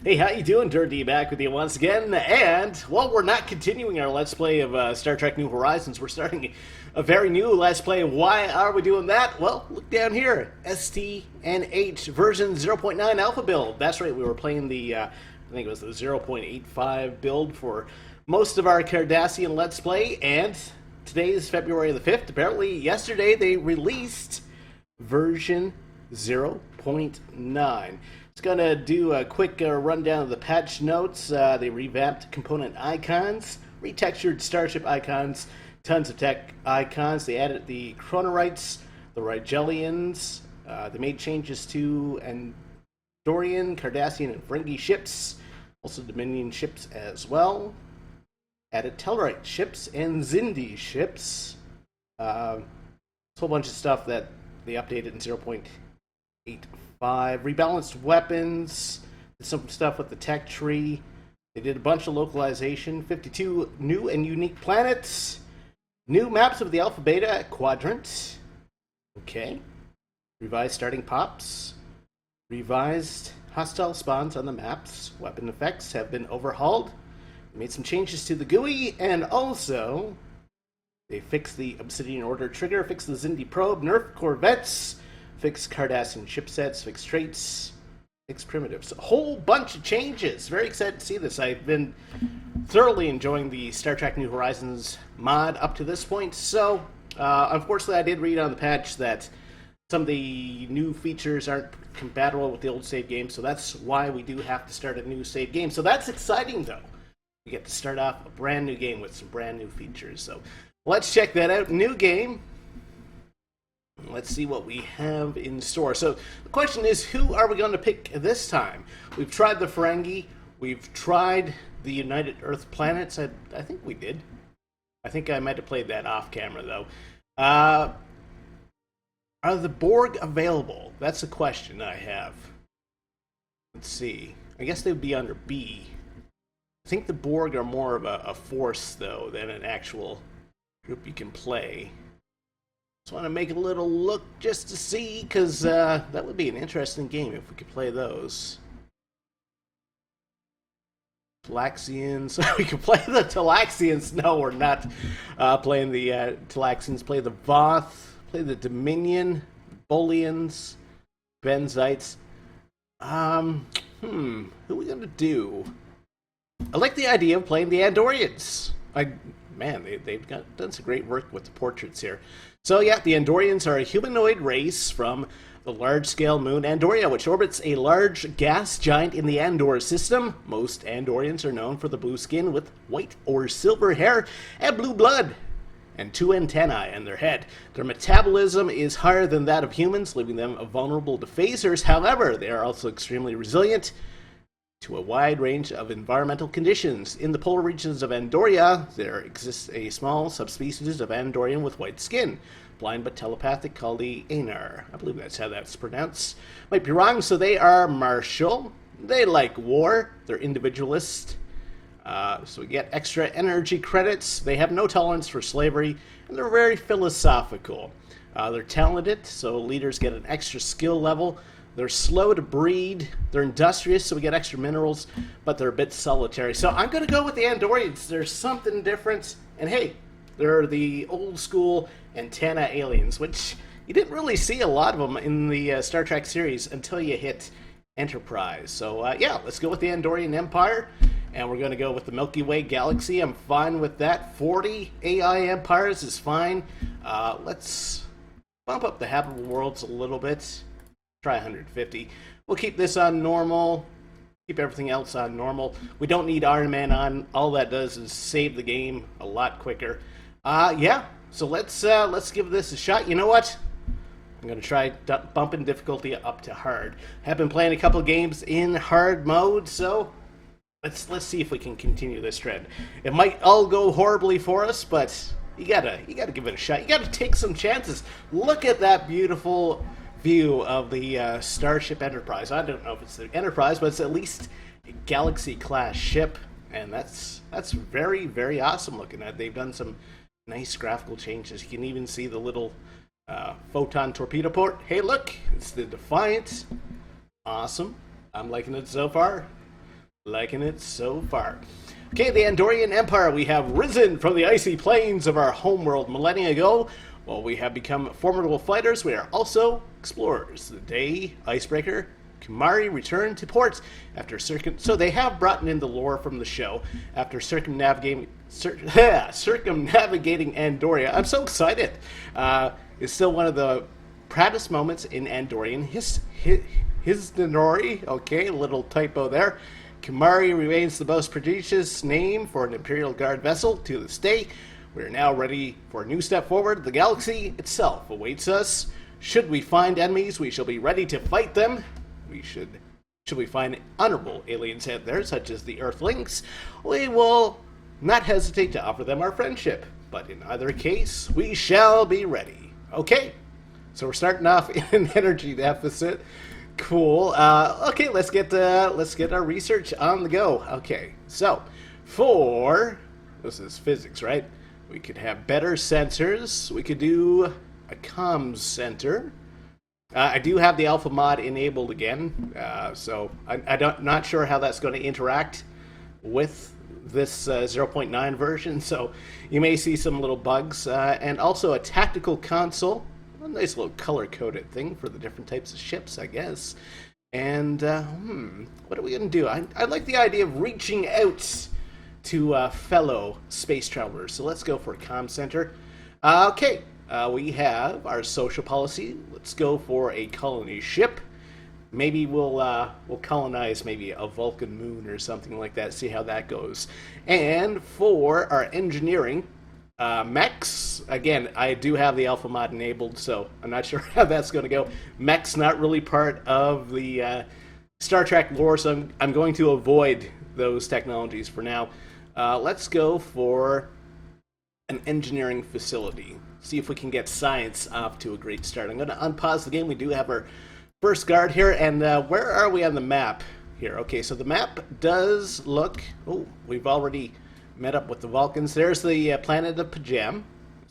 Hey, how you doing? Durinde back with you once again, and well, we're not continuing our Let's Play of Star Trek New Horizons. We're starting a very new Let's Play. Why are we doing that? Well, look down here, STNH version 0.9 alpha build. That's right, we were playing the, I think it was the 0.85 build for most of our Cardassian Let's Play, and today is February the 5th. Apparently, yesterday they released version 0.9. It's going to do a quick rundown of the patch notes. They revamped component icons, retextured starship icons, tons of tech icons. They added the Chronorites, the Rigelians. They made changes to Andorian, Cardassian, and Ferengi ships, also Dominion ships as well. Added Tellarite ships and Xindi ships. A whole bunch of stuff that they updated in 0.85. Rebalanced weapons, did some stuff with the tech tree. They did a bunch of localization, 52 new and unique planets, new maps of the Alpha Beta Quadrant. Okay. Revised starting pops, revised hostile spawns on the maps, weapon effects have been overhauled. They made some changes to the GUI, and also they fixed the Obsidian Order trigger, fixed the Xindi probe, nerfed corvettes, fixed Cardassian chipsets, fixed traits, fixed primitives. A whole bunch of changes. Very excited to see this. I've been thoroughly enjoying the Star Trek New Horizons mod up to this point. So, unfortunately, I did read on the patch that some of the new features aren't compatible with the old save game. So that's why we do have to start a new save game. So that's exciting, though. We get to start off a brand new game with some brand new features. So let's check that out. New game. Let's see what we have in store. So the question is, who are we going to pick this time? We've tried the Ferengi. We've tried the United Earth Planets. I think we did. I think I might have played that off camera, though. Are the Borg available? That's a question I have. Let's see. I guess they would be under B. I think the Borg are more of a force, though, than an actual group you can play. Just want to make a little look just to see, because that would be an interesting game if we could play those. Talaxians. We could play the Talaxians. No, we're not playing the Talaxians. Play the Voth. Play the Dominion. Bolians. Benzites. Who are we going to do? I like the idea of playing the Andorians. They've done some great work with the portraits here. So yeah, the Andorians are a humanoid race from the large-scale moon Andoria, which orbits a large gas giant in the Andor system. Most Andorians are known for the blue skin with white or silver hair and blue blood, and 2 antennae on their head. Their metabolism is higher than that of humans, leaving them vulnerable to phasers. However, they are also extremely resilient to a wide range of environmental conditions. In the polar regions of Andoria, there exists a small subspecies of Andorian with white skin, blind but telepathic, called the Anar. I believe that's how that's pronounced. Might be wrong. So they are martial. They like war. They're individualist. So we get extra energy credits. They have no tolerance for slavery, and they're very philosophical. They're talented, so leaders get an extra skill level. They're slow to breed, they're industrious, so we get extra minerals, but they're a bit solitary. So I'm going to go with the Andorians. There's something different, and hey, they're the old school antenna aliens, which you didn't really see a lot of them in the Star Trek series until you hit Enterprise. So yeah, let's go with the Andorian Empire, and we're going to go with the Milky Way Galaxy. I'm fine with that. 40 AI empires is fine. Let's bump up the habitable worlds a little bit. Try 150. We'll keep this on normal. Keep everything else on normal. We don't need Iron Man on. All that does is save the game a lot quicker. Yeah. So let's give this a shot. You know what? I'm gonna try bumping difficulty up to hard. Have been playing a couple games in hard mode, so let's see if we can continue this trend. It might all go horribly for us, but you gotta give it a shot. You gotta take some chances. Look at that beautiful view of the Starship Enterprise. I don't know if it's the Enterprise, but it's at least a Galaxy-class ship, and that's very, very awesome looking at. They've done some nice graphical changes. You can even see the little photon torpedo port. Hey, look, it's the Defiant. Awesome. I'm liking it so far. Liking it so far. Okay, the Andorian Empire, we have risen from the icy plains of our homeworld millennia ago. While we have become formidable fighters, we are also explorers. The day Icebreaker Kumari returned to port after so they have brought in the lore from the show after circumnavigating Andoria. I'm so excited. It's still one of the proudest moments in Andorian history. Okay, a little typo there. Kumari remains the most prestigious name for an Imperial Guard vessel to this day. We are now ready for a new step forward. The galaxy itself awaits us. Should we find enemies, we shall be ready to fight them. Should we find honorable aliens out there, such as the Earthlings, we will not hesitate to offer them our friendship. But in either case, we shall be ready. Okay, so we're starting off in an energy deficit. Cool. Okay, let's get our research on the go. Okay, so this is physics, right? We could have better sensors. We could do a comms center. I do have the alpha mod enabled again, so I'm not sure how that's going to interact with this 0.9 version, so you may see some little bugs. And also a tactical console, a nice little color-coded thing for the different types of ships, I guess. And, what are we going to do? I like the idea of reaching out to fellow space travelers, so let's go for a comm center. Okay. We have our social policy. Let's go for a colony ship. Maybe we'll colonize maybe a Vulcan moon or something like that. See how that goes. And for our engineering, mechs. Again, I do have the alpha mod enabled, so I'm not sure how that's going to go. Mechs not really part of the Star Trek lore, so I'm going to avoid those technologies for now. Let's go for an engineering facility. See if we can get science off to a great start. I'm going to unpause the game. We do have our first guard here, and where are we on the map here? Okay, so the map does look... Oh, we've already met up with the Vulcans. There's the planet of Pajam.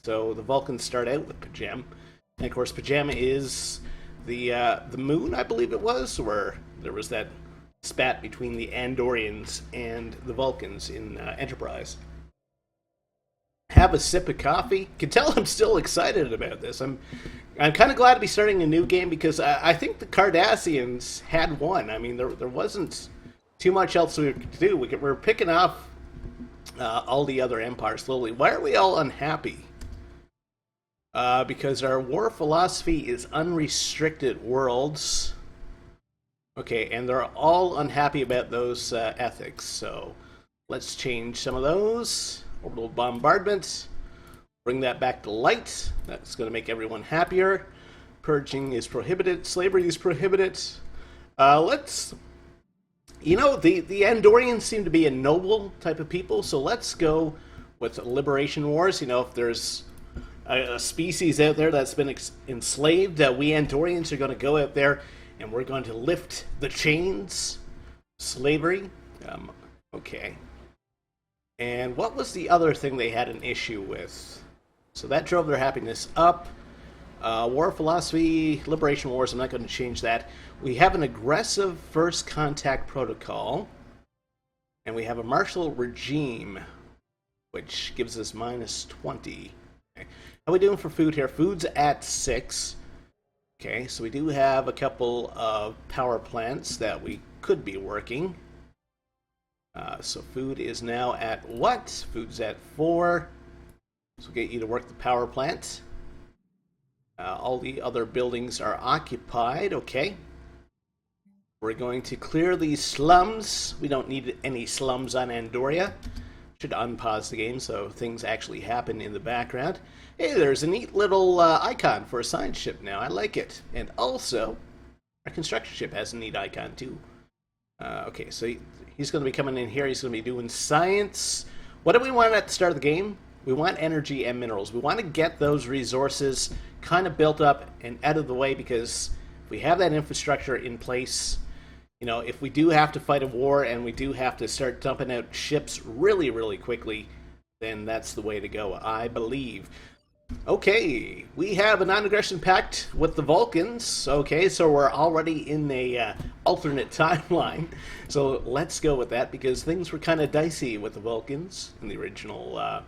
So the Vulcans start out with Pajam. And of course, Pajam is the moon, I believe it was, where there was that spat between the Andorians and the Vulcans in Enterprise. Have a sip of coffee. Can tell I'm still excited about this. I'm kind of glad to be starting a new game because I think the Cardassians had won. I mean, there wasn't too much else we could do. We're picking off all the other empires slowly. Why are we all unhappy? Because our war philosophy is unrestricted worlds. Okay, and they're all unhappy about those ethics. So let's change some of those. Orbital bombardment. Bring that back to light. That's going to make everyone happier. Purging is prohibited. Slavery is prohibited. Let's... You know, the Andorians seem to be a noble type of people, so let's go with liberation wars. You know, if there's a species out there that's been enslaved, we Andorians are going to go out there and we're going to lift the chains. Slavery. Okay. And what was the other thing they had an issue with? So that drove their happiness up. War philosophy, liberation wars, I'm not going to change that. We have an aggressive first contact protocol. And we have a martial regime, which gives us minus 20. Okay. How are we doing for food here? Food's at 6. Okay, so we do have a couple of power plants that we could be working. So food is now at what? Food's at 4. So we'll get you to work the power plant. All the other buildings are occupied. Okay. We're going to clear these slums. We don't need any slums on Andoria. Should unpause the game so things actually happen in the background. Hey, there's a neat little icon for a science ship now. I like it. And also, our construction ship has a neat icon too. Okay, so he's going to be coming in here. He's going to be doing science. What do we want at the start of the game? We want energy and minerals. We want to get those resources kind of built up and out of the way, because if we have that infrastructure in place, you know, if we do have to fight a war and we do have to start dumping out ships really, really quickly, then that's the way to go, I believe. Okay, we have a non-aggression pact with the Vulcans. Okay, so we're already in a alternate timeline. So let's go with that because things were kind of dicey with the Vulcans in the original,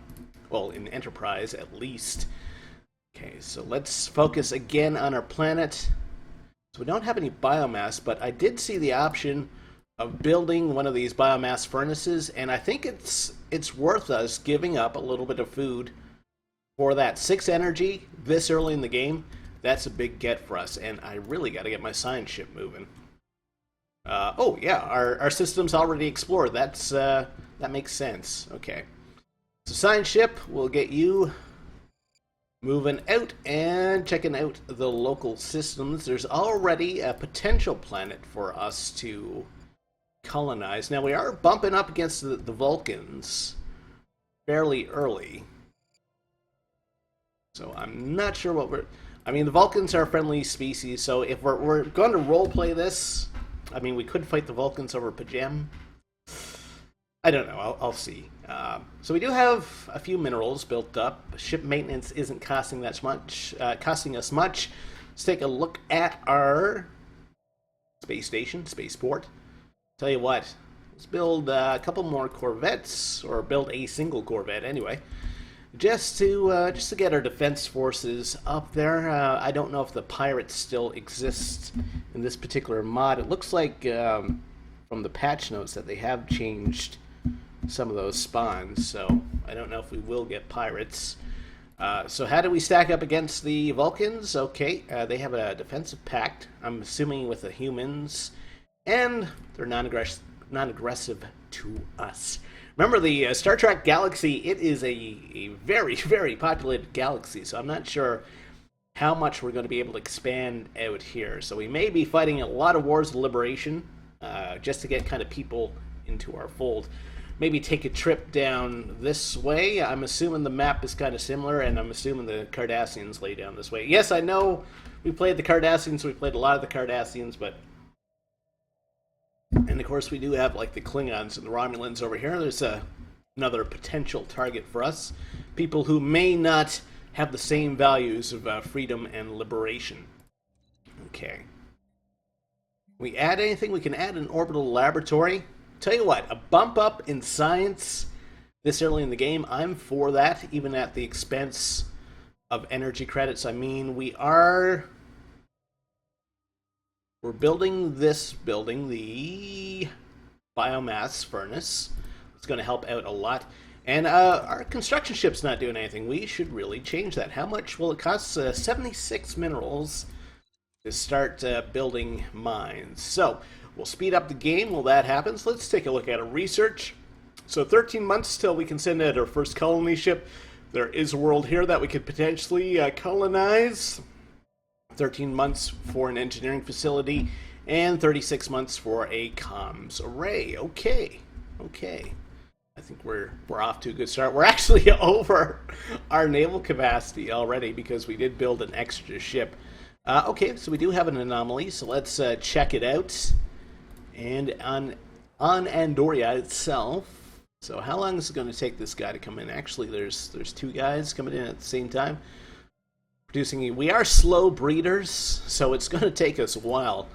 well, in Enterprise at least. Okay, so let's focus again on our planet. So we don't have any biomass, but I did see the option of building one of these biomass furnaces, and I think it's worth us giving up a little bit of food for that 6 energy this early in the game. That's a big get for us, and I really got to get my science ship moving. Oh yeah, our system's already explored. That makes sense. Okay, so science ship, we'll get you moving out and checking out the local systems. There's already a potential planet for us to colonize. Now we are bumping up against the Vulcans fairly early. So I'm not sure what we're... I mean, the Vulcans are a friendly species, so if we're going to roleplay this, I mean, we could fight the Vulcans over Pajem. I don't know. I'll see. So we do have a few minerals built up. Ship maintenance isn't costing us much. Let's take a look at our space station, spaceport. Tell you what, let's build a couple more corvettes, or build a single corvette anyway. Just to get our defense forces up there. I don't know if the pirates still exist in this particular mod. It looks like from the patch notes that they have changed some of those spawns, so I don't know if we will get pirates. So how do we stack up against the Vulcans? Okay, they have a defensive pact, I'm assuming with the humans, and they're non-aggressive to us. Remember, the Star Trek galaxy, it is a very, very populated galaxy, so I'm not sure how much we're going to be able to expand out here. So we may be fighting a lot of wars of liberation just to get kind of people into our fold. Maybe take a trip down this way. I'm assuming the map is kind of similar, and I'm assuming the Cardassians lay down this way. Yes, I know we played the Cardassians, we played a lot of the Cardassians, but... And of course we do have like the Klingons and the Romulans over here. There's another potential target for us. People who may not have the same values of freedom and liberation. Okay. We add anything? We can add an orbital laboratory. Tell you what, a bump up in science this early in the game, I'm for that, even at the expense of energy credits. I mean, we're building this building, the biomass furnace. It's going to help out a lot. And our construction ship's not doing anything. We should really change that. How much will it cost? 76 minerals to start building mines. So we'll speed up the game while that happens. Let's take a look at our research. So 13 months till we can send out our first colony ship. There is a world here that we could potentially colonize. 13 months for an engineering facility, and 36 months for a comms array. Okay. I think we're off to a good start. We're actually over our naval capacity already because we did build an extra ship. Okay, so we do have an anomaly, so let's check it out. And on Andoria itself, so how long is it going to take this guy to come in? Actually, there's 2 guys coming in at the same time. We are slow breeders, so it's going to take us a while to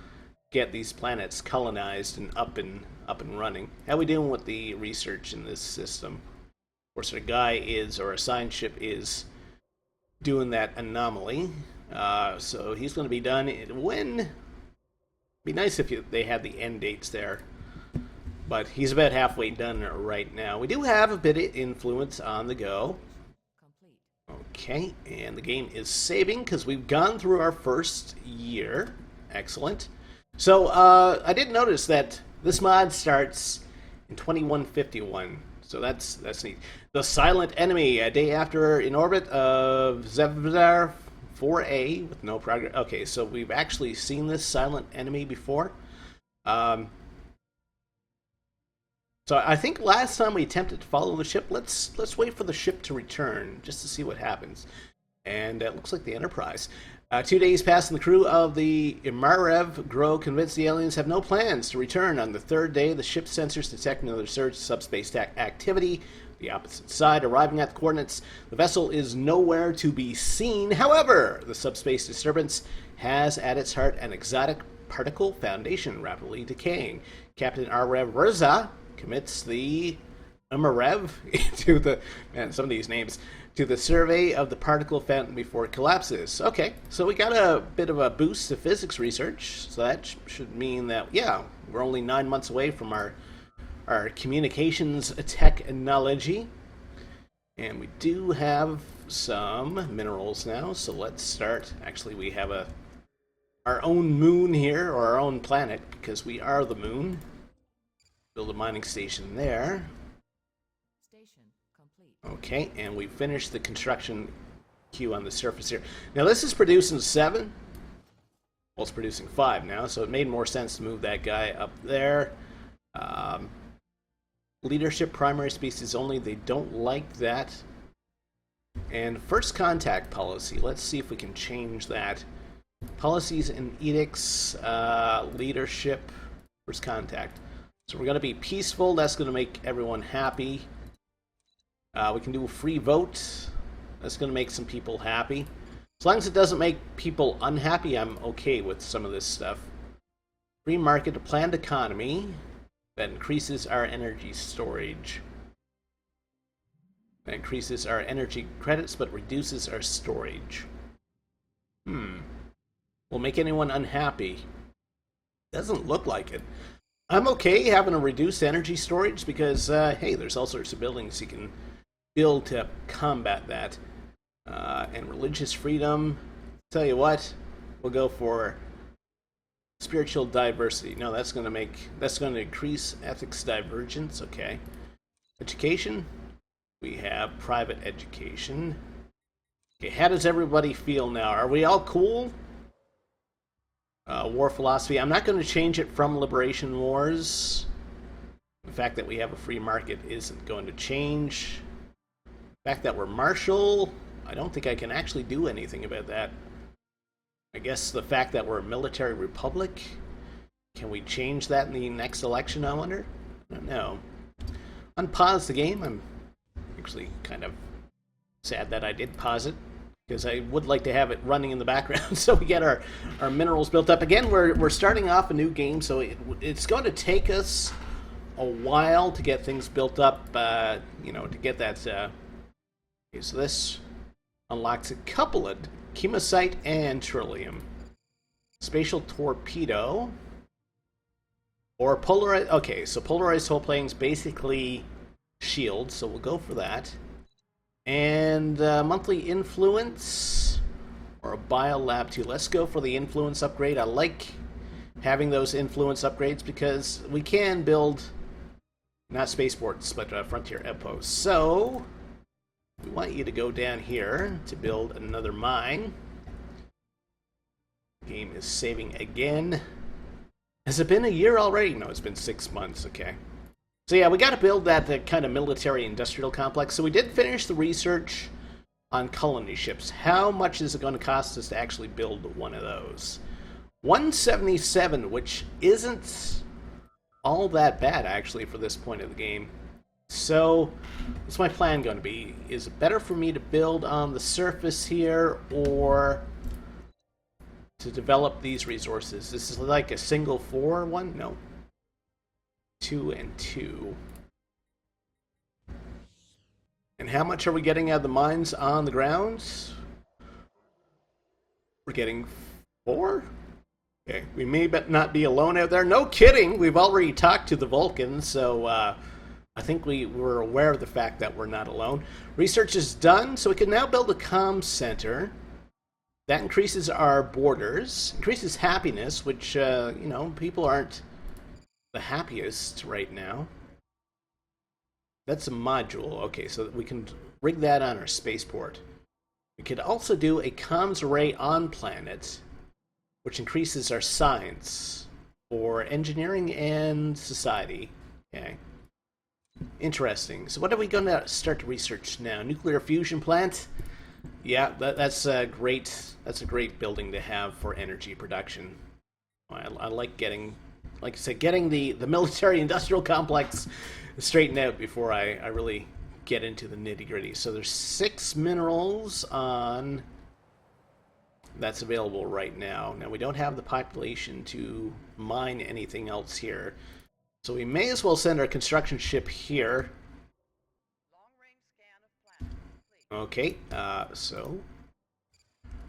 get these planets colonized and up and running. How are we doing with the research in this system? Of course, our guy is, or a science ship is, doing that anomaly. So he's going to be done when... It'd be nice if they had the end dates there. But he's about halfway done right now. We do have a bit of influence on the go. Okay, and the game is saving because we've gone through our first year. Excellent. So I did notice that this mod starts in 2151. So that's neat. The silent enemy, a day after in orbit of Zevzar 4A with no progress. Okay, so we've actually seen this silent enemy before. So I think last time we attempted to follow the ship. Let's wait for the ship to return just to see what happens. And it looks like the Enterprise. 2 days pass and the crew of the Imarev grow convinced the aliens have no plans to return. On the third day, the ship's sensors detect another surge of subspace activity. The opposite side, arriving at the coordinates, the vessel is nowhere to be seen. However, the subspace disturbance has at its heart an exotic particle foundation rapidly decaying. Captain Arev Rza commits the Imarev to the, man, some of these names, to the survey of the particle fountain before it collapses. Okay, so we got a bit of a boost to physics research, so that should mean that, yeah, we're only 9 months away from our communications technology. And we do have some minerals now, so let's start. Actually, we have our own moon here, or our own planet, because we are the moon. Build a mining station there. Okay, and we finished the construction queue on the surface here. Now this is producing 7. Well, it's producing 5 now, so it made more sense to move that guy up there. Leadership primary species only, they don't like that. And first contact policy, let's see if we can change that. Policies and edicts, leadership, first contact. So we're going to be peaceful, that's going to make everyone happy. We can do a free vote. That's going to make some people happy. As long as it doesn't make people unhappy, I'm okay with some of this stuff. Free market, a planned economy that increases our energy storage. That increases our energy credits, but reduces our storage. Will make anyone unhappy? Doesn't look like it. I'm okay having a reduced energy storage because, hey, there's all sorts of buildings you can build to combat that. And religious freedom, tell you what, we'll go for spiritual diversity. No, that's going to increase ethics divergence. Okay. Education, we have private education. Okay, how does everybody feel now? Are we all cool? War philosophy, I'm not going to change it from Liberation Wars. The fact that we have a free market isn't going to change. The fact that we're martial, I don't think I can actually do anything about that. I guess the fact that we're a military republic, can we change that in the next election, I wonder? I don't know. Unpause the game. I'm actually kind of sad that I did pause it, because I would like to have it running in the background so we get our minerals built up. Again, we're starting off a new game, so it's going to take us a while to get things built up, to get that... Okay, so this unlocks a couple of chemosite and trillium. Spatial torpedo. Or polarized... Okay, so polarized hull planes basically shield, so we'll go for that. And monthly influence, or a biolab 2. Let's go for the influence upgrade. I like having those influence upgrades because we can build, not spaceports, but frontier outposts. So, we want you to go down here to build another mine. Game is saving again. Has it been a year already? No, it's been 6 months, okay. So yeah, we got to build that kind of military-industrial complex. So we did finish the research on colony ships. How much is it going to cost us to actually build one of those? 177, which isn't all that bad, actually, for this point of the game. So, what's my plan going to be? Is it better for me to build on the surface here, or to develop these resources? This is like a single 4 one? No. 2 and 2. And how much are we getting out of the mines on the ground? We're getting 4? Okay, we may not be alone out there. No kidding! We've already talked to the Vulcans, so I think we were aware of the fact that we're not alone. Research is done, so we can now build a comm center. That increases our borders, increases happiness, which, people aren't the happiest right now. That's a module. Okay, so we can rig that on our spaceport. We could also do a comms array on planet, which increases our science for engineering and society. Okay. Interesting. So what are we going to start to research now? Nuclear fusion plant? Yeah, that's a great building to have for energy production. I like getting, like I said, getting the military industrial complex straightened out before I really get into the nitty gritty. So there's 6 minerals on that's available right now. Now we don't have the population to mine anything else here, so we may as well send our construction ship here. Okay, so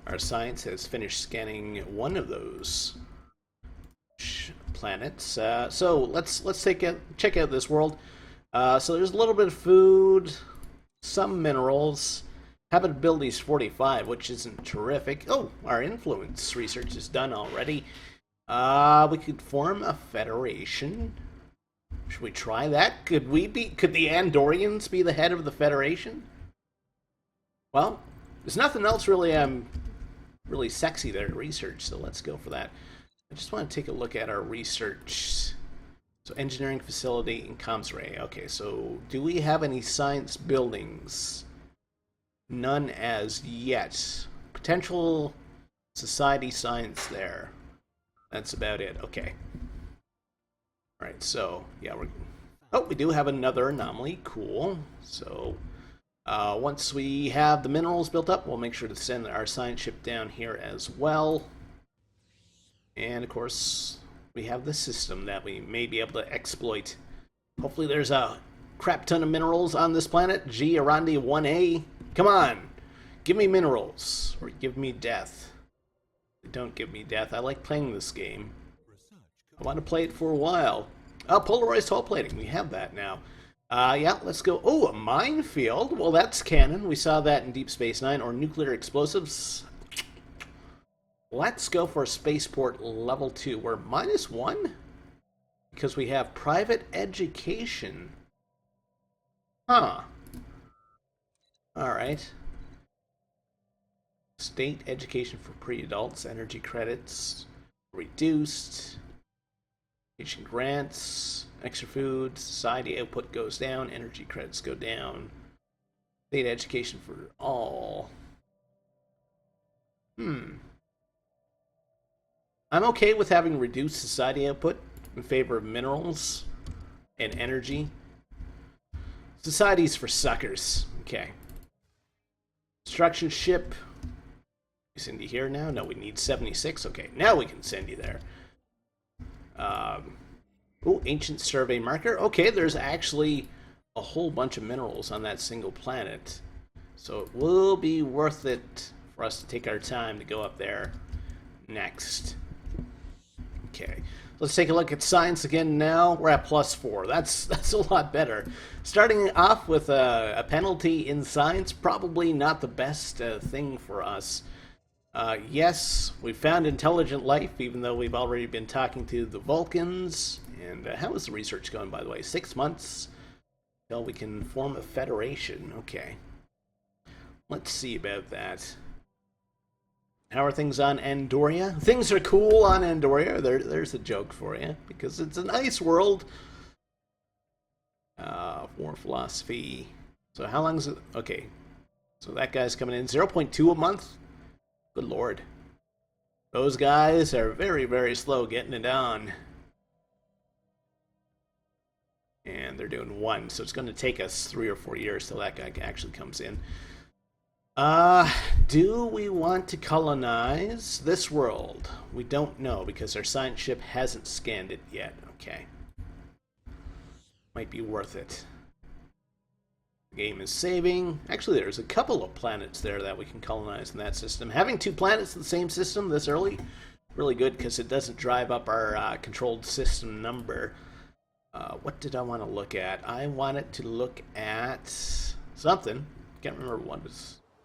our science has finished scanning one of those planets. So let's check out this world. So there's a little bit of food, some minerals. Habitability is 45, which isn't terrific. Oh, our influence research is done already. We could form a federation. Should we try that? Could the Andorians be the head of the federation? Well, there's nothing else really sexy there to research, so let's go for that. I just want to take a look at our research. So engineering facility and comms ray. Okay, so do we have any science buildings? None as yet. Potential society science there. That's about it. Okay. Alright, so yeah, we do have another anomaly. Cool. So once we have the minerals built up, we'll make sure to send our science ship down here as well. And of course, we have the system that we may be able to exploit. Hopefully there's a crap ton of minerals on this planet. Durinde 1A. Come on! Give me minerals, or give me death. Don't give me death. I like playing this game. I want to play it for a while. Polarized hull plating. We have that now. Yeah, let's go. Oh, a minefield. Well, that's canon. We saw that in Deep Space Nine. Or nuclear explosives. Let's go for spaceport level 2. We're -1 because we have private education. Huh. Alright. State education for pre-adults. Energy credits reduced. Education grants. Extra food. Society output goes down. Energy credits go down. State education for all. I'm okay with having reduced society output in favor of minerals and energy. Society's for suckers. Okay. Construction ship. Send you here now? No, we need 76. Okay, now we can send you there. Oh, ancient survey marker. Okay, there's actually a whole bunch of minerals on that single planet. So it will be worth it for us to take our time to go up there next. Okay, let's take a look at science again now. We're at +4. That's a lot better. Starting off with a penalty in science, probably not the best thing for us. Yes, we found intelligent life, even though we've already been talking to the Vulcans. And how is the research going, by the way? 6 months until we can form a federation. Okay. Let's see about that. How are things on Andoria? Things are cool on Andoria. There's a joke for you, because it's a nice world. War philosophy. So how long is it? Okay. So that guy's coming in 0.2 a month? Good lord. Those guys are very, very slow getting it on. And they're doing 1, so it's going to take us 3 or 4 years till that guy actually comes in. Do we want to colonize this world? We don't know, because our science ship hasn't scanned it yet. Okay. Might be worth it. The game is saving. Actually, there's a couple of planets there that we can colonize in that system. Having 2 planets in the same system this early, really good, because it doesn't drive up our controlled system number. What did I want to look at? I wanted to look at something. Can't remember what it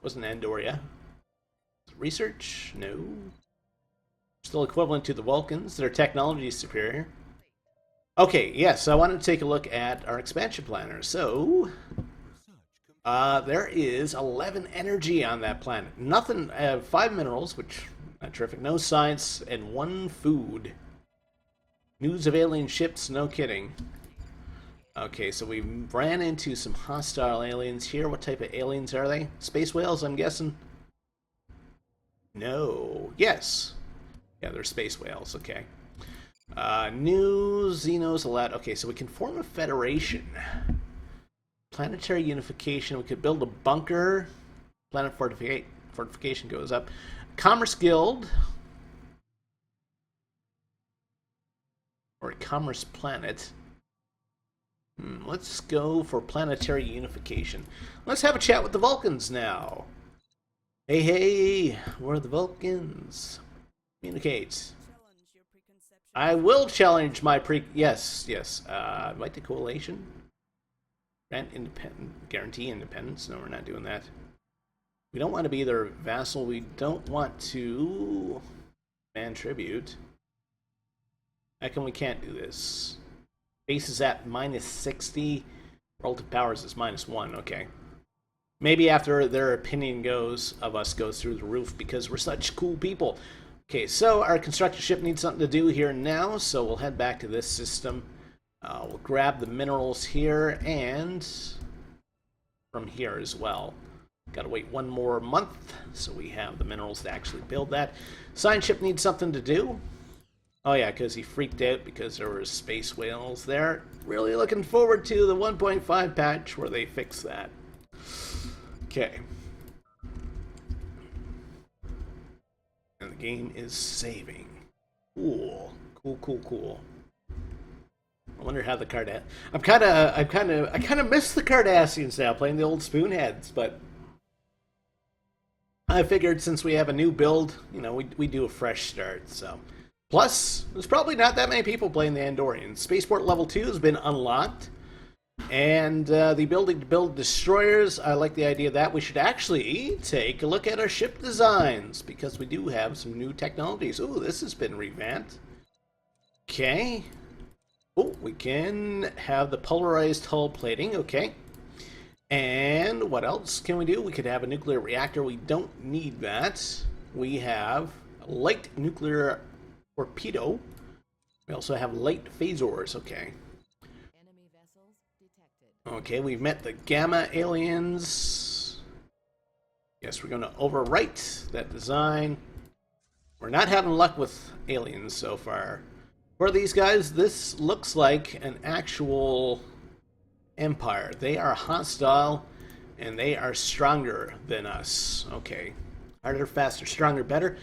wasn't Andoria. Research? No. Still equivalent to the Vulcans. Their technology is superior. Okay, yes, I wanted to take a look at our expansion planner. So, there is 11 energy on that planet. Nothing, 5 minerals, which not terrific. No science, and 1 food. News of alien ships, no kidding. Okay, so we ran into some hostile aliens here. What type of aliens are they? Space whales, I'm guessing? No. Yes. Yeah, they're space whales. Okay. New Xenos allowed. Okay, so we can form a federation. Planetary unification. We could build a bunker. Planet fortification goes up. Commerce Guild. Or a commerce planet. Let's go for planetary unification. Let's have a chat with the Vulcans now. Hey, hey, we're the Vulcans. Communicate. I will challenge my Yes. Invite the coalition. Guarantee independence. No, we're not doing that. We don't want to be their vassal. We don't want to demand tribute. How come we can't do this? Base is at -60. Relative powers is -1. Okay. Maybe after their opinion of us goes through the roof because we're such cool people. Okay, so our construction ship needs something to do here now, so we'll head back to this system. We'll grab the minerals here and from here as well. Gotta wait one more month so we have the minerals to actually build that. Science ship needs something to do. Oh yeah, because he freaked out because there were space whales there. Really looking forward to the 1.5 patch where they fix that. Okay. And the game is saving. Cool. Cool. I wonder how the I kind of miss the Cardassians now, playing the old Spoonheads, but I figured since we have a new build, we do a fresh start, so. Plus, there's probably not that many people playing the Andorians. Spaceport Level 2 has been unlocked. And the ability to build destroyers, I like the idea that we should actually take a look at our ship designs. Because we do have some new technologies. Ooh, this has been revamped. Okay. Oh, we can have the polarized hull plating. Okay. And what else can we do? We could have a nuclear reactor. We don't need that. We have a light nuclear torpedo. We also have light phasors. Okay. Enemy vessels detected. Okay, we've met the Gamma aliens. Yes, we're going to overwrite that design. We're not having luck with aliens so far. For these guys, this looks like an actual empire. They are hostile, and they are stronger than us. Okay. Harder, faster, stronger, better.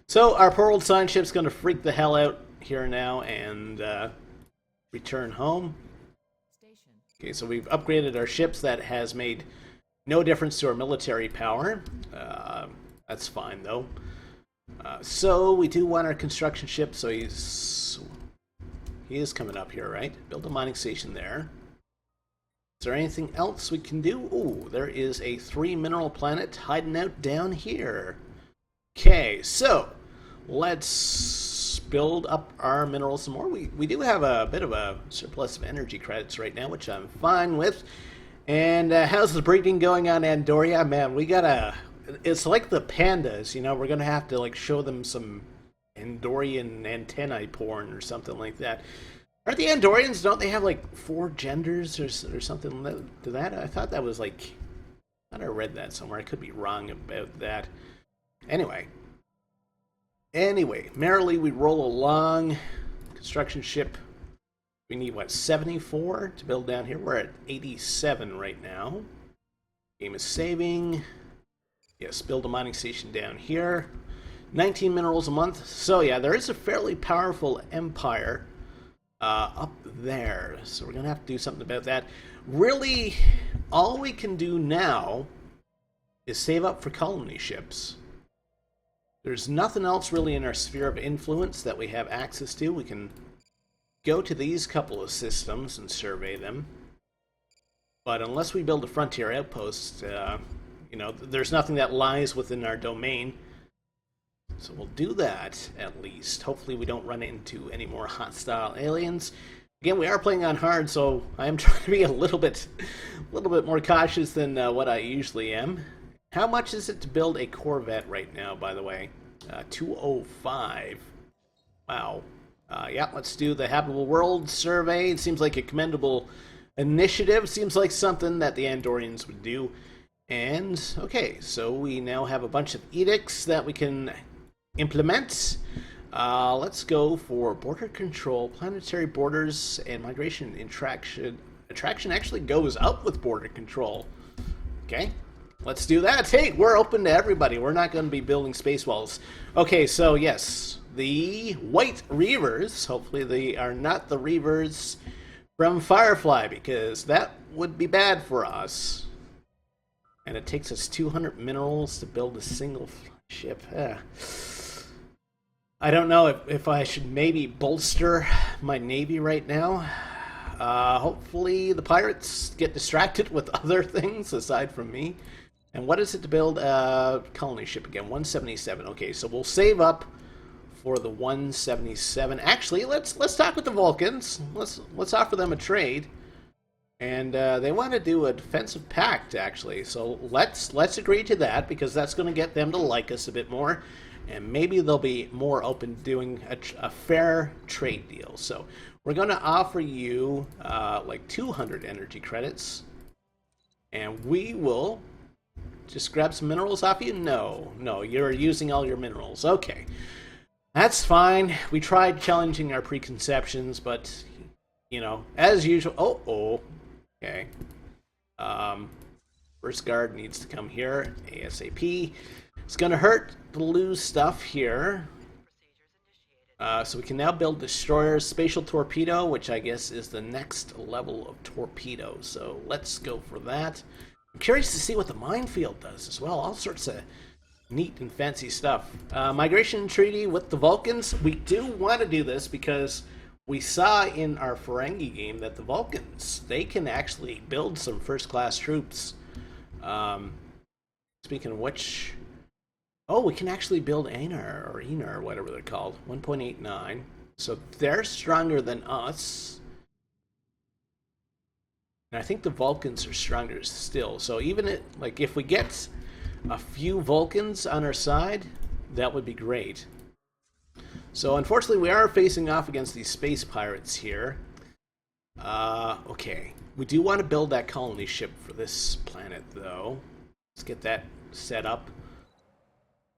So our poor old science ship's going to freak the hell out here now and return home. Okay, so we've upgraded our ships. That has made no difference to our military power. That's fine, though. So we do want our construction ship, so he is coming up here, right? Build a mining station there. Is there anything else we can do? Ooh, there is a 3-mineral planet hiding out down here. Okay, so let's build up our minerals some more. We do have a bit of a surplus of energy credits right now, which I'm fine with. And how's the breeding going on Andoria? Man, we gotta... It's like the pandas, we're gonna have to like show them some Andorian antennae porn or something like that. Aren't the Andorians, don't they have like 4 genders or something to that? I thought that was like... I thought I read that somewhere. I could be wrong about that. Anyway, merrily we roll along. Construction ship, we need, 74 to build down here? We're at 87 right now. Game is saving. Yes, build a mining station down here. 19 minerals a month. So yeah, there is a fairly powerful empire up there. So we're going to have to do something about that. Really, all we can do now is save up for colony ships. There's nothing else really in our sphere of influence that we have access to. We can go to these couple of systems and survey them. But unless we build a frontier outpost, there's nothing that lies within our domain. So we'll do that, at least. Hopefully we don't run into any more hostile aliens. Again, we are playing on hard, so I am trying to be a little bit more cautious than what I usually am. How much is it to build a Corvette right now, by the way? 205. Wow. Yeah, let's do the habitable world survey. It seems like a commendable Initiative seems like something that the Andorians would do. And, okay, so we now have a bunch of edicts that we can implement. Let's go for border control, planetary borders, and migration attraction. Attraction actually goes up with border control. Okay, let's do that. Hey, we're open to everybody. We're not going to be building space walls. Okay, so yes, the White Reavers, hopefully they are not the Reavers from Firefly, because that would be bad for us. And it takes us 200 minerals to build a single ship. I don't know if I should maybe bolster my navy right now. Hopefully the pirates get distracted with other things aside from me. And what is it to build a colony ship again? 177. Okay, so we'll save up for the 177. Actually, let's talk with the Vulcans. Let's offer them a trade. And they want to do a defensive pact, actually. So let's agree to that, because that's going to get them to like us a bit more. And maybe they'll be more open to doing a fair trade deal. So we're going to offer you like 200 energy credits. And we will just grab some minerals off you? No, you're using all your minerals. Okay, that's fine. We tried challenging our preconceptions, but, you know, as usual... Okay. First guard needs to come here ASAP. It's going to hurt to lose stuff here. So we can now build destroyers, spatial torpedo, which I guess is the next level of torpedo. So let's go for that. I'm curious to see what the minefield does as well. All sorts of neat and fancy stuff. Migration treaty with the Vulcans. We do want to do this because we saw in our Ferengi game that the Vulcans, they can actually build some first-class troops. Speaking of which... Oh, we can actually build Anar, or Enar, whatever they're called. 1.89. So they're stronger than us. And I think the Vulcans are stronger still. So even if we get a few Vulcans on our side, that would be great. So unfortunately, we are facing off against these space pirates here. Okay. We do want to build that colony ship for this planet, though. Let's get that set up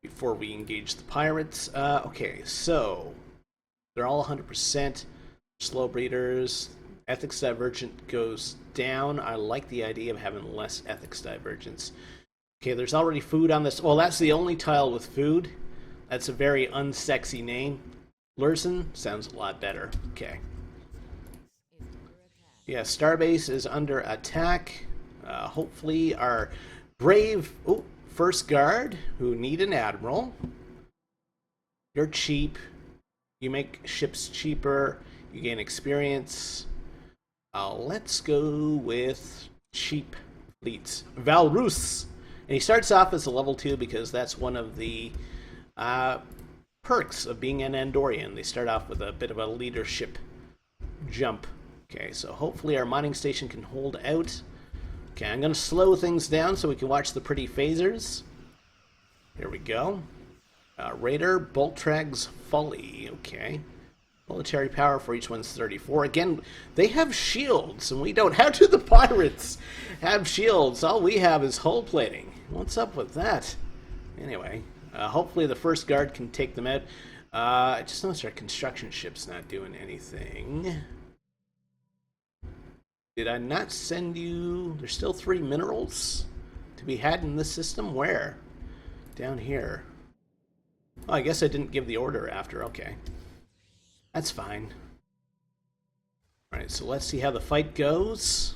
before we engage the pirates. Okay, so they're all 100%. Slow breeders. Ethics divergent goes down. I like the idea of having less ethics divergence. Okay, there's already food on this. Well, that's the only tile with food. That's a very unsexy name. Lursen sounds a lot better. Okay. Yeah, Starbase is under attack. Hopefully our brave first guard, who need an admiral. You're cheap. You make ships cheaper. You gain experience. Let's go with cheap fleets. Valrus. And he starts off as a level 2 because that's one of the perks of being an Andorian. They start off with a bit of a leadership jump. Okay, so hopefully our mining station can hold out. Okay, I'm going to slow things down so we can watch the pretty phasers. Here we go. Raider, Boltrag's Folly. Okay. Military power for each one's 34. Again, they have shields, and we don't. How do the pirates have shields? All we have is hull plating. What's up with that? Anyway, hopefully the first guard can take them out. I just noticed our construction ship's not doing anything. Did I not send you... There's still 3 minerals to be had in this system? Where? Down here. Oh, I guess I didn't give the order after. Okay. That's fine. Alright, so let's see how the fight goes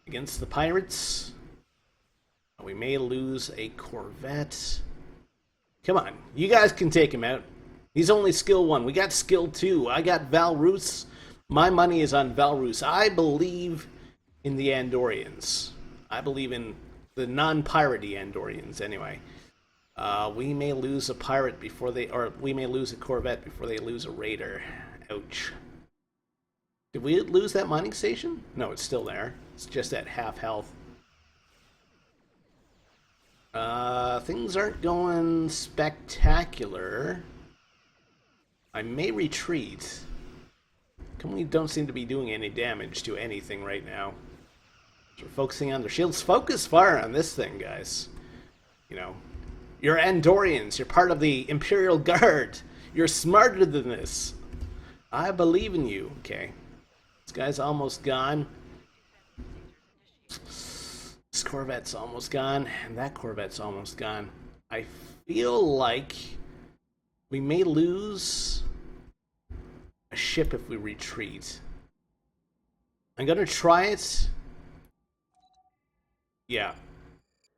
against the pirates. We may lose a corvette. Come on, you guys can take him out. He's only skill 1. We got skill 2. I got Valrus. My money is on Valrus. I believe in the Andorians. I believe in the non-piratey Andorians, anyway. We may lose a pirate before they... Or we may lose a corvette before they lose a raider. Ouch. Did we lose that mining station? No, it's still there. It's just at half health. Things aren't going spectacular. I may retreat. we don't seem to be doing any damage to anything right now. So we're focusing on their shields. Focus fire on this thing, guys. You know, you're Andorians. You're part of the Imperial Guard. You're smarter than this. I believe in you. Okay. This guy's almost gone. This Corvette's almost gone. And that Corvette's almost gone. I feel like we may lose a ship if we retreat. I'm gonna try it. Yeah.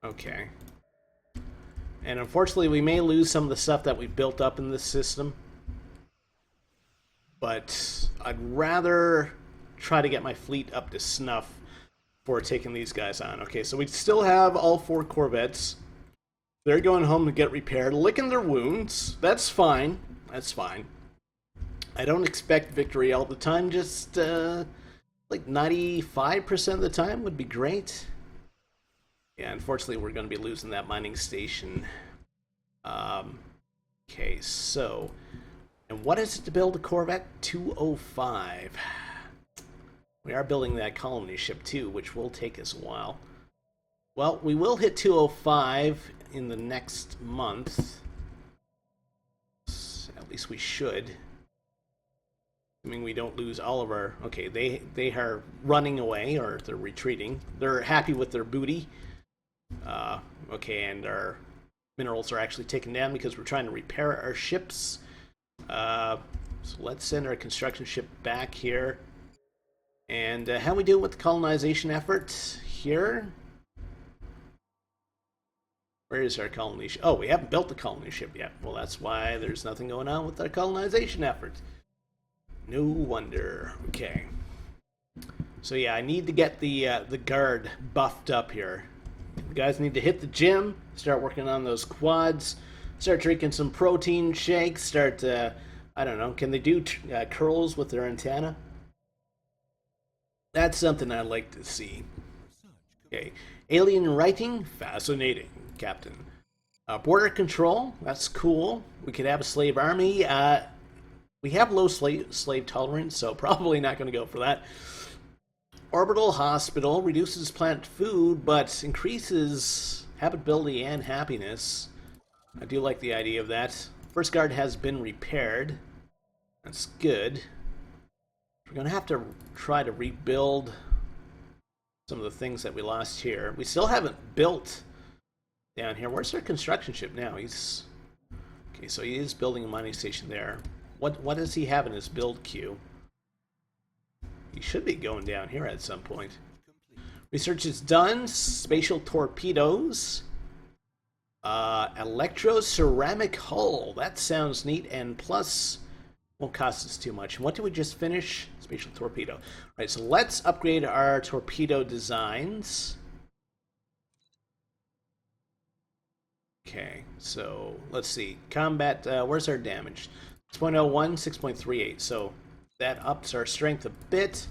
Okay. And unfortunately, we may lose some of the stuff that we built up in this system. But I'd rather try to get my fleet up to snuff before taking these guys on. Okay, so we still have all 4 Corvettes. They're going home to get repaired, licking their wounds. That's fine. That's fine. I don't expect victory all the time. Just like 95% of the time would be great. Yeah, unfortunately, we're going to be losing that mining station. Okay, so... And what is it to build a Corvette? 205. We are building that colony ship too, which will take us a while. Well, we will hit 205 in the next month. At least we should. Assuming we don't lose all of our... Okay, they are running away, or they're retreating. They're happy with their booty. Okay, and our minerals are actually taken down because we're trying to repair our ships. So let's send our construction ship back here. And how we do with the colonization effort here? Where is our colony ship? Oh, we haven't built the colony ship yet. Well, that's why there's nothing going on with our colonization effort. No wonder. Okay. So yeah, I need to get the guard buffed up here. You guys need to hit the gym, start working on those quads, start drinking some protein shakes, start, I don't know, can they do curls with their antenna? That's something I'd like to see. Okay. Alien writing? Fascinating, Captain. Border control? That's cool. We could have a slave army. We have low slave tolerance, so probably not going to go for that. Orbital hospital reduces plant food, but increases habitability and happiness. I do like the idea of that. First guard has been repaired. That's good. We're going to have to try to rebuild some of the things that we lost here. We still haven't built down here. Where's our construction ship now? He's... Okay, so he is building a mining station there. What does he have in his build queue? He should be going down here at some point. Research is done. Spatial torpedoes. Electro-ceramic hull. That sounds neat, and plus won't cost us too much. What did we just finish? Spatial torpedo. All right, so let's upgrade our torpedo designs. Okay, so let's see. Combat, where's our damage? 6.01, 6.38. So that ups our strength a bit.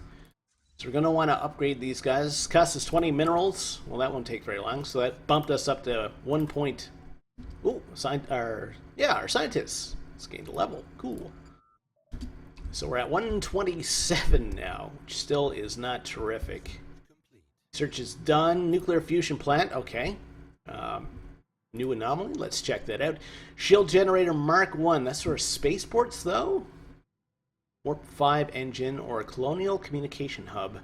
So we're going to want to upgrade these guys. Cost us 20 minerals. Well, that won't take very long. So that bumped us up to 1 point. Ooh, our scientists. It's gained a level. Cool. So we're at 127 now, which still is not terrific. Search is done. Nuclear fusion plant. Okay. New anomaly. Let's check that out. Shield generator Mark 1. That's for spaceports, though. Warp 5 engine or colonial communication hub.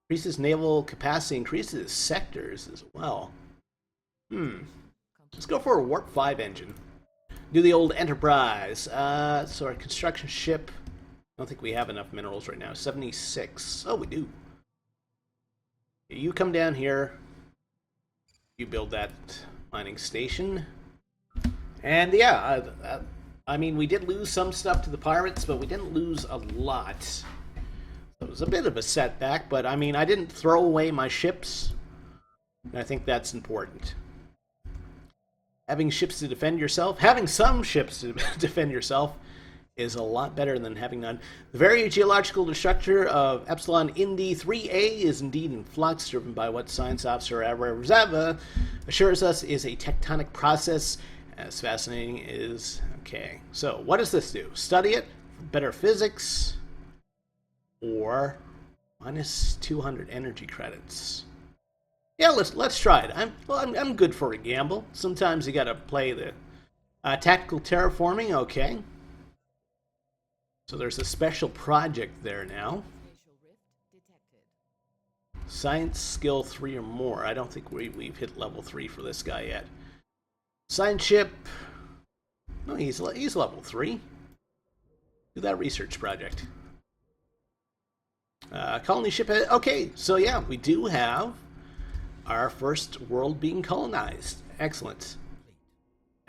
Increases naval capacity, increases sectors as well. Let's go for a Warp 5 engine. Do the old Enterprise. So our construction ship, I don't think we have enough minerals right now. 76. Oh, we do. You come down here. You build that mining station. And yeah, I mean, we did lose some stuff to the pirates, but we didn't lose a lot. So it was a bit of a setback, but I mean, I didn't throw away my ships. And I think that's important. Having ships to defend yourself, having some ships to defend yourself is a lot better than having none. The very geological structure of Epsilon Indi 3A is indeed in flux, driven by what Science Officer Arizava assures us is a tectonic process. As fascinating is... Okay, so what does this do? Study it. Better physics. or minus 200 energy credits. Yeah, let's try it. I'm good for a gamble. Sometimes you gotta play the tactical terraforming. Okay. So there's a special project there now. Spatial rift detected. Science skill 3 or more. I don't think we've hit level 3 for this guy yet. Science ship. No, he's level 3. Do that research project. Colony ship. Okay, so yeah, we do have our first world being colonized. Excellent.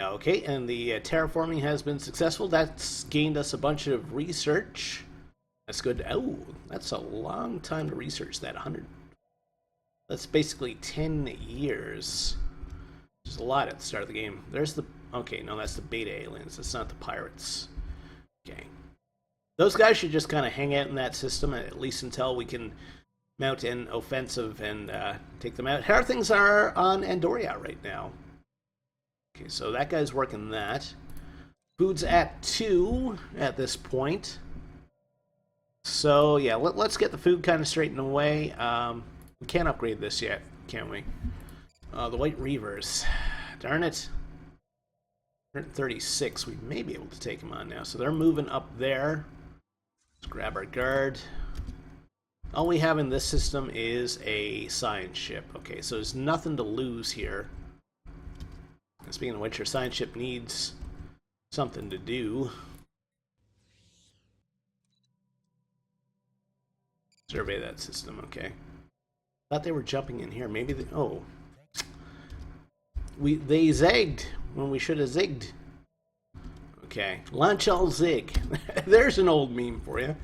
Okay, and the terraforming has been successful. That's gained us a bunch of research. That's good. Oh, that's a long time to research that. 100. That's basically 10 years. There's a lot at the start of the game. There's the... Okay, no, that's the beta aliens. That's not the pirates. Okay. Those guys should just kind of hang out in that system, at least until we can mount an offensive and take them out. How things are on Andoria right now? Okay, so that guy's working that. Food's at 2 at this point. So, yeah, let's get the food kind of straightened away. We can't upgrade this yet, can we? The White Reavers. Darn it. 136. We may be able to take them on now. So they're moving up there. Let's grab our guard. All we have in this system is a science ship. Okay, so there's nothing to lose here. Speaking of which, our science ship needs something to do. Survey that system, okay. Thought they were jumping in here. Maybe they... Oh. They zagged when we should have zigged. Okay. Launch all zig. There's an old meme for you.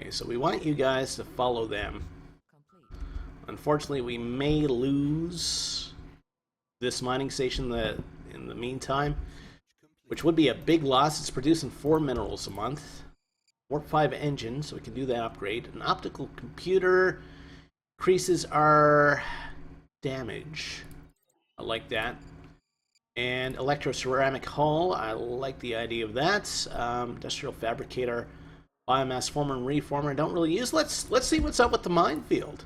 Okay, so we want you guys to follow them. Complete. Unfortunately, we may lose this mining station in the meantime, which would be a big loss. It's producing 4 minerals a month. Warp 5 engine, so we can do that upgrade. An optical computer increases our damage. I like that. And electroceramic hull, I like the idea of that. Industrial fabricator, biomass former and reformer, don't really use. Let's see what's up with the minefield.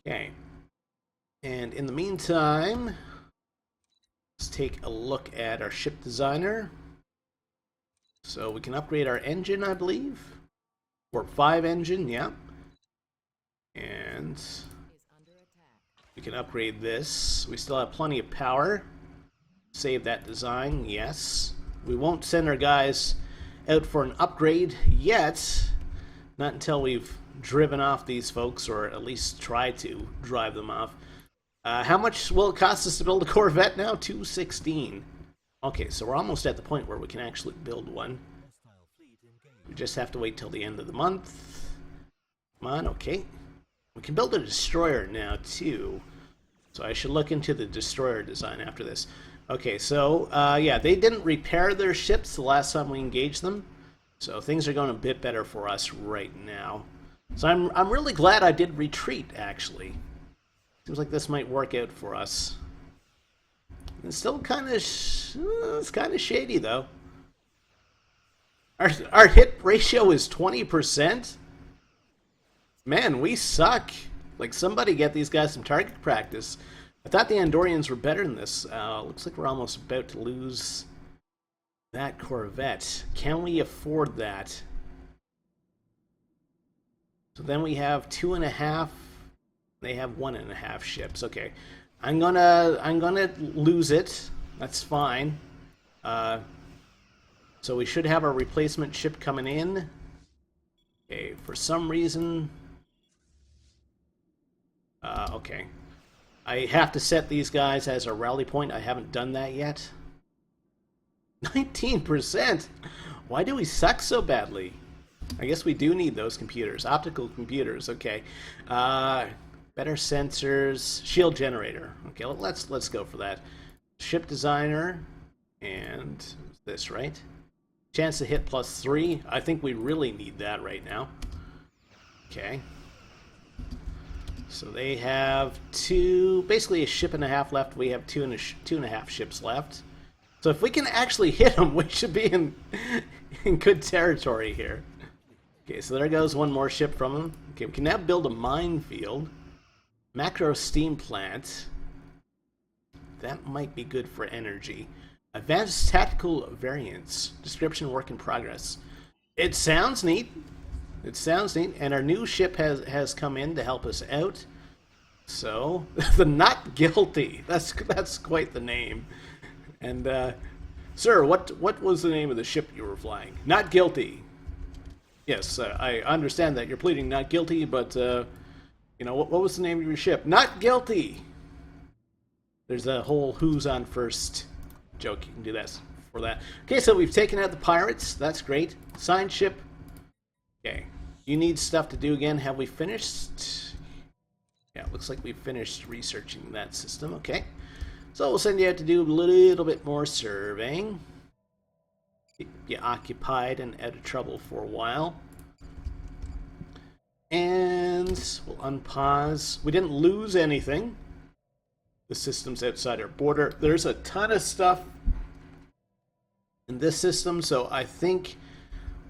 Okay. And in the meantime, let's take a look at our ship designer. So we can upgrade our engine, I believe. Warp 5 engine, yeah. And Is under attack. we can upgrade this. We still have plenty of power. Save that design, yes. We won't send our guys out for an upgrade yet. Not until we've driven off these folks, or at least try to drive them off. How much will it cost us to build a Corvette now? 216. Okay, so we're almost at the point where we can actually build one. We just have to wait till the end of the month. Come on, okay. We can build a destroyer now, too. So I should look into the destroyer design after this. Okay, so, yeah, they didn't repair their ships the last time we engaged them. So things are going a bit better for us right now. So I'm really glad I did retreat, actually. Seems like this might work out for us. It's still kind of it's kind of shady, though. Our hit ratio is 20%. Man, we suck. Like, somebody get these guys some target practice. I thought the Andorians were better than this. Looks like we're almost about to lose that Corvette. Can we afford that? So then we have 2.5. They have 1.5 ships. Okay, I'm gonna lose it. That's fine. So we should have our replacement ship coming in. Okay, for some reason. Okay. I have to set these guys as a rally point. I haven't done that yet. 19%? Why do we suck so badly? I guess we do need those computers. Optical computers, okay. Better sensors. Shield generator. Okay, let's go for that. Ship designer. And this, right? Chance to hit +3. I think we really need that right now. Okay. So they have basically a ship and a half left. We have 2.5 ships left. So if we can actually hit them, we should be in good territory here. Okay, so there goes one more ship from him. Okay, we can now build a minefield. Macro steam plant. That might be good for energy. Advanced tactical variants. Description work in progress. It sounds neat. It sounds neat. And our new ship has come in to help us out. So, the Not Guilty. That's quite the name. And, sir, what was the name of the ship you were flying? Not Guilty. Yes, I understand that you're pleading not guilty, but, you know, what was the name of your ship? Not Guilty! There's a whole who's on first joke. You can do that for that. Okay, so we've taken out the pirates. That's great. Signed ship. Okay. You need stuff to do again. Have we finished? Yeah, it looks like we've finished researching that system. Okay. So we'll send you out to do a little bit more surveying. Keep you occupied and out of trouble for a while. And we'll unpause. We didn't lose anything. The system's outside our border. There's a ton of stuff in this system, so I think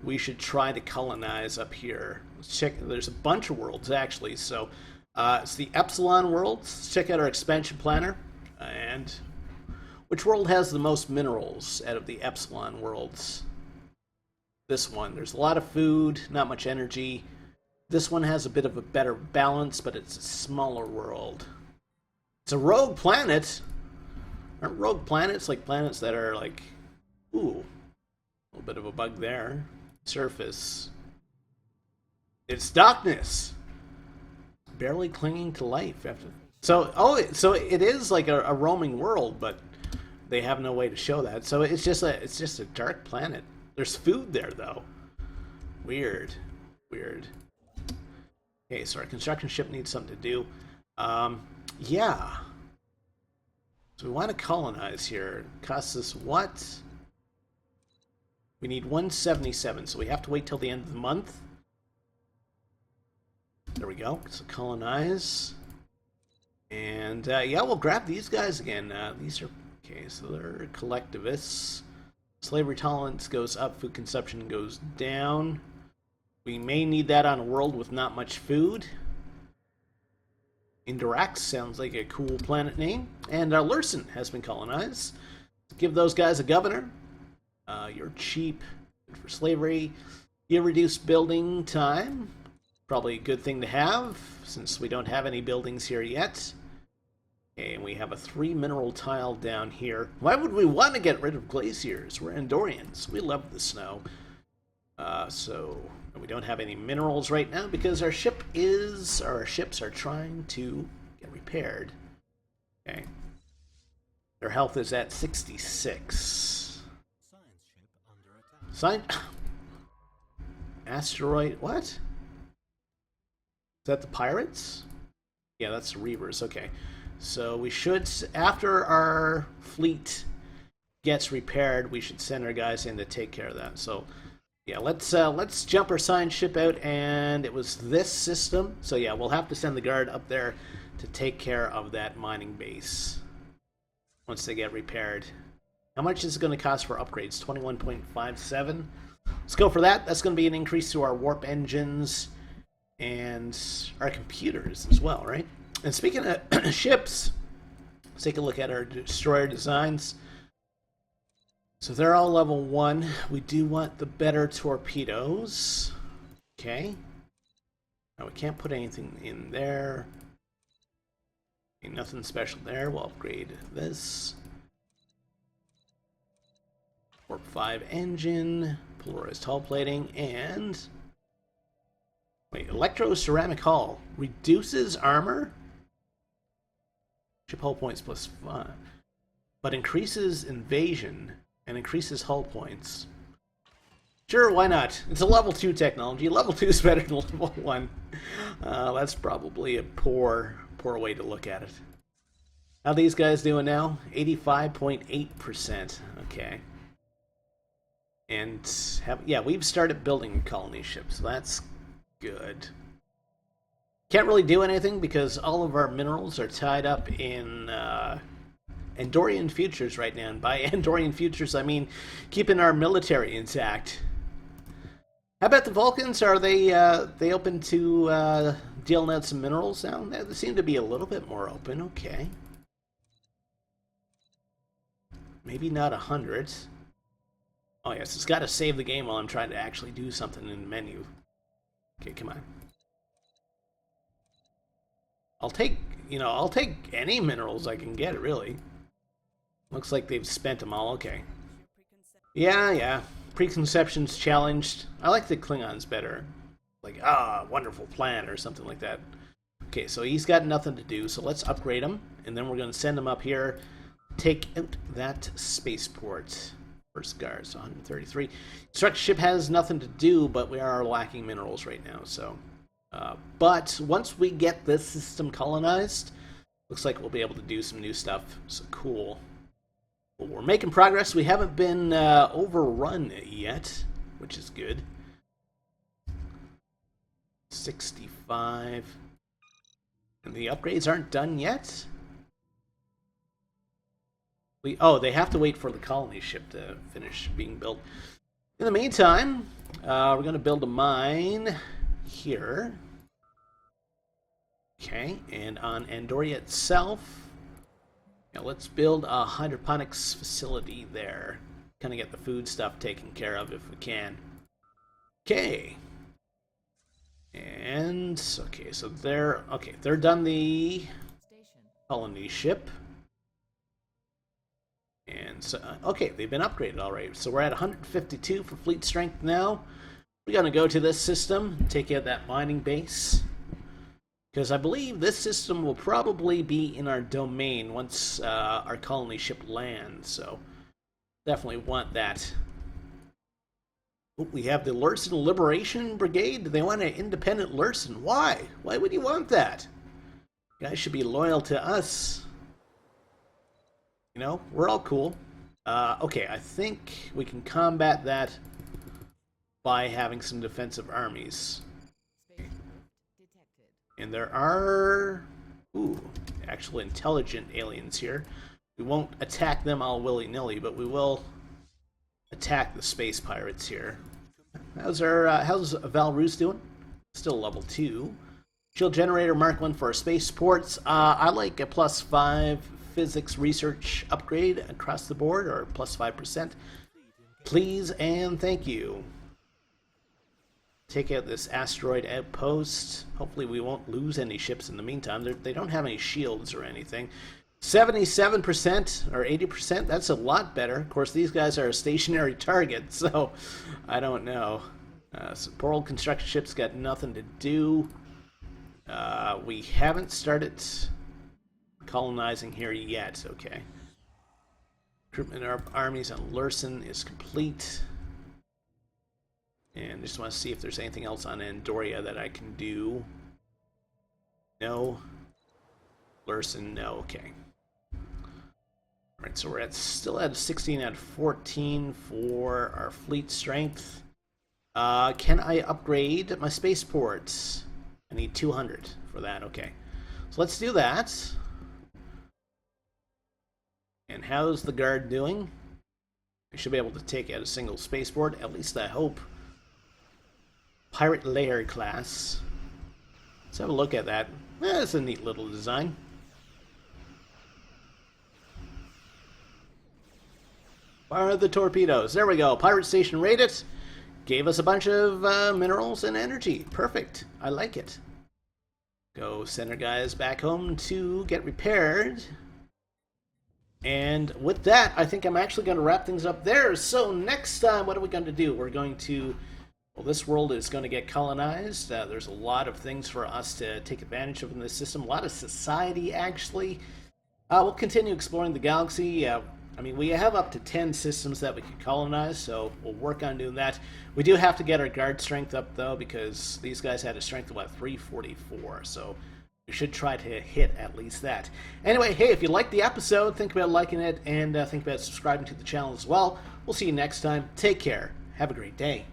we should try to colonize up here. Let's check. There's a bunch of worlds, actually. So it's the Epsilon world. Let's check out our expansion planner. And which world has the most minerals out of the Epsilon worlds? This one. There's a lot of food, not much energy. This one has a bit of a better balance, but it's a smaller world. It's a rogue planet. Aren't rogue planets like planets that are like, ooh, a little bit of a bug there. Surface. It's darkness. Barely clinging to life after. So it is like a roaming world, but they have no way to show that. So it's just a dark planet. There's food there though. Weird. Okay, so our construction ship needs something to do. Yeah. So we want to colonize here. It costs us what? We need 177, so we have to wait till the end of the month. There we go. So colonize. And yeah, we'll grab these guys again. These are okay, so they're collectivists. Slavery tolerance goes up, food consumption goes down. We may need that on a world with not much food. Indorax sounds like a cool planet name. And Lursen has been colonized. Give those guys a governor. You're cheap for slavery. You reduce building time. Probably a good thing to have, since we don't have any buildings here yet. Okay, and we have a 3 mineral tile down here. Why would we want to get rid of glaciers? We're Andorians. We love the snow. So we don't have any minerals right now because our ships are trying to get repaired. Okay. Their health is at 66. Science ship under attack. Asteroid, what? Is that the pirates? Yeah, that's the Reavers, okay. So we should, after our fleet gets repaired, we should send our guys in to take care of that. So yeah, let's jump our science ship out, and it was this system. So yeah, we'll have to send the guard up there to take care of that mining base once they get repaired. How much is it going to cost for upgrades? 21.57. Let's go for that. That's going to be an increase to our warp engines and our computers as well, right? And speaking of ships, let's take a look at our destroyer designs. So they're all level 1. We do want the better torpedoes. Okay. Now we can't put anything in there. Okay, nothing special there. We'll upgrade this. Warp 5 engine, polarized hull plating, and wait, electro-ceramic hull. Reduces armor? Ship hull points plus 5. But increases invasion and increases hull points. Sure, why not? It's a level 2 technology. Level 2 is better than level 1. That's probably a poor way to look at it. How these guys doing now? 85.8%. Okay. And yeah, we've started building colony ships. That's good. Can't really do anything because all of our minerals are tied up in Andorian futures right now. And by Andorian futures, I mean keeping our military intact. How about the Vulcans? Are they open to dealing out some minerals now? They seem to be a little bit more open. Okay. Maybe not 100. Oh yes, it's got to save the game while I'm trying to actually do something in the menu. Okay, come on. I'll take any minerals I can get, really. Looks like they've spent them all. Okay. Yeah. Preconceptions challenged. I like the Klingons better. Like, wonderful plan or something like that. Okay, so he's got nothing to do, so let's upgrade him. And then we're going to send him up here. Take out that spaceport. First guard, so 133. Construction ship has nothing to do, but we are lacking minerals right now, so... but once we get this system colonized, looks like we'll be able to do some new stuff. So cool. Well, we're making progress. We haven't been overrun yet, which is good. 65. And the upgrades aren't done yet? They have to wait for the colony ship to finish being built. In the meantime, we're going to build a mine here. Okay, and on Andoria itself, let's build a hydroponics facility there. Kind of get the food stuff taken care of if we can. Okay. And, okay, so they're done the Station. colony ship. And so, okay, they've been upgraded already. So we're at 152 for fleet strength now. We're going to go to this system, take out that mining base. Because I believe this system will probably be in our domain once our colony ship lands. So definitely want that. Ooh, we have the Lursen Liberation Brigade. They want an independent Lursen. Why? Why would you want that? You guys should be loyal to us. You know, we're all cool. Okay, I think we can combat that by having some defensive armies. Space detected. And there are, actual intelligent aliens here. We won't attack them all willy-nilly, but we will attack the space pirates here. How's Valroos doing? Still level 2. Shield generator Mark 1 for our space ports. I like a +5 physics research upgrade across the board, or +5%. Please and thank you. Take out this asteroid outpost. Hopefully we won't lose any ships in the meantime. They don't have any shields or anything. 77% or 80%, that's a lot better. Of course, these guys are a stationary target, so I don't know. So poor old construction ship's got nothing to do. We haven't started colonizing here yet. Okay. Recruitment of armies on Lursen is complete. And just want to see if there's anything else on Andoria that I can do. No. Lursen, no. Okay. Alright, so we're still at 16 out of 14 for our fleet strength. Can I upgrade my spaceports? I need 200 for that. Okay. So let's do that. And how's the guard doing? I should be able to take out a single spaceport, at least I hope. Pirate Lair class. Let's have a look at that. That's a neat little design. Fire the torpedoes. There we go. Pirate station raided. Gave us a bunch of minerals and energy. Perfect. I like it. Go send our guys back home to get repaired. And with that, I think I'm actually going to wrap things up there. So next time, what are we going to do? We're going to... Well, this world is going to get colonized. There's a lot of things for us to take advantage of in this system. A lot of society, actually. We'll continue exploring the galaxy. I mean, we have up to 10 systems that we can colonize, so we'll work on doing that. We do have to get our guard strength up, though, because these guys had a strength of, 344, so we should try to hit at least that. Anyway, hey, if you liked the episode, think about liking it, and think about subscribing to the channel as well. We'll see you next time. Take care. Have a great day.